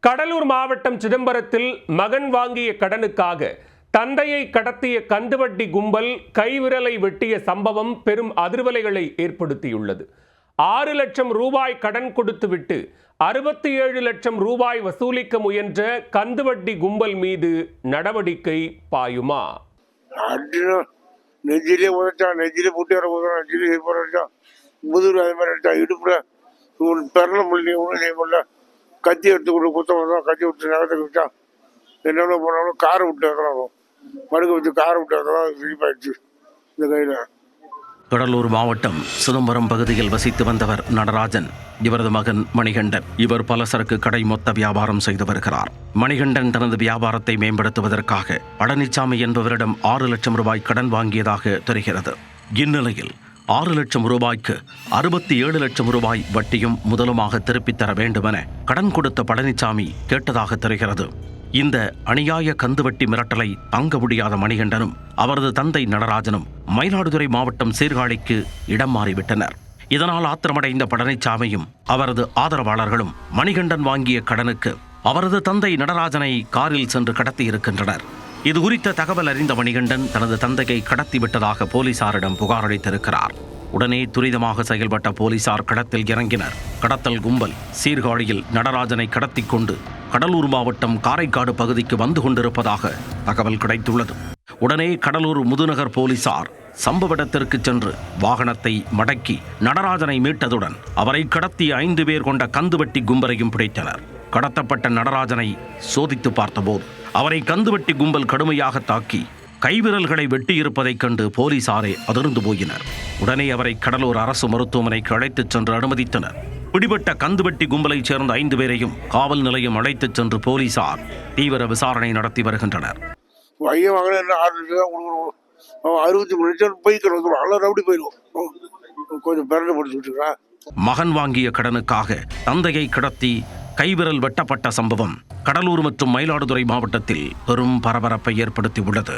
கடலூர் மாவட்டம் சிதம்பரத்தில் மகன் வாங்கிய கடனுக்காக தந்தையை கடத்திய கந்துவட்டி கும்பல் கைவிரலை வெட்டிய சம்பவம் பெரும் அதிர்வலைகளை ஏற்படுத்தியுள்ளது. 6 லட்சம் ரூபாய் கடன் கொடுத்துவிட்டு 67 லட்சம் ரூபாய் வசூலிக்க முயன்ற கந்துவட்டி கும்பல் மீது நடவடிக்கை பாயுமா? நெஞ்சிலே உதச்சான், நெஞ்சிலே புட்டி வர உதவும், நெஞ்சிலே அடிச்சான், முதுகு அது மாதிரி அடிச்சான், இடுப்புல பெறல முடியல, ஒன்றும் செய்ய முடியல. கத்தி எடுத்து கொடு குத்த வந்தோம், கத்தி விட்டு நகரத்துக்கு விட்டான். என்னென்ன போனாலும் காரை விட்டு வந்துடும், படுக்க வச்சு காரை விட்டு வந்துடும், சிரிப்பாயிடுச்சு இந்த கையில். கடலூர் மாவட்டம் சிதம்பரம் பகுதியில் வசித்து வந்தவர் நடராஜன். இவரது மகன் மணிகண்டன். இவர் பலசரக்கு கடை மொத்த வியாபாரம் செய்து வருகிறார். மணிகண்டன் தனது வியாபாரத்தை மேம்படுத்துவதற்காக பழனிசாமி என்பவரிடம் 6 லட்சம் ரூபாய் கடன் வாங்கியதாக தெரிகிறது. இந்நிலையில் 6 லட்சம் ரூபாய்க்கு 67 லட்சம் ரூபாய் வட்டியும் முதலுமாக திருப்பித் தர வேண்டுமென கடன் கொடுத்த பழனிசாமி கேட்டதாக தெரிகிறது. இந்த அநியாய கந்துவட்டி மிரட்டலை தாங்க முடியாத மணிகண்டனும் அவரது தந்தை நடராஜனும் மயிலாடுதுறை மாவட்டம் சீர்காழிக்கு இடம் மாறிவிட்டனர். இதனால் ஆத்திரமடைந்த பழனிசாமியும் அவரது ஆதரவாளர்களும் மணிகண்டன் வாங்கிய கடனுக்கு அவரது தந்தை நடராஜனை காரில் சென்று கடத்தி இருக்கின்றனர். இது குறித்த தகவல் அறிந்த மணிகண்டன் தனது தந்தையை கடத்திவிட்டதாக போலீசாரிடம் புகார் அளித்திருக்கிறார். உடனே துரிதமாக செயல்பட்ட போலீசார் கடத்தில் இறங்கினர். கடத்தல் கும்பல் சீர்காழியில் நடராஜனை கடத்தி கொண்டு கடலூர் மாவட்டம் காரைக்காடு பகுதிக்கு வந்து கொண்டிருப்பதாக தகவல் கிடைத்துள்ளது. உடனே கடலூர் முதுநகர் போலீசார் சம்பவ இடத்திற்கு சென்று வாகனத்தை மடக்கி நடராஜனை மீட்டதுடன் அவரை கடத்திய 5 பேர் கொண்ட கந்துவட்டி கும்பலையும் பிடித்தனர். கடத்தப்பட்ட நடராஜனை சோதித்து பார்த்தபோது அவரை கந்துவட்டி கும்பல் கடுமையாக தாக்கி கைவிரல்களை வெட்டியிருப்பதைக் கண்டு போலீசாரே அதிர்ந்து போயினர். உடனே அவரை கடலூர் அரசு மருத்துவமனைக்கு அழைத்துச் சென்று அனுமதித்தனர். பிடிபட்ட கந்துவட்டி கும்பலைச் சேர்ந்த 5 பேரையும் காவல் நிலையம் அழைத்துச் சென்று போலீசார் தீவிர விசாரணை நடத்தி வருகின்றனர். மகன் வாங்கிய கடனுக்காக தந்தையை கடத்தி கைவிரல் வெட்டப்பட்ட சம்பவம் கடலூர் மற்றும் மயிலாடுதுறை மாவட்டத்தில் பெரும் பரபரப்பை ஏற்படுத்தியுள்ளது.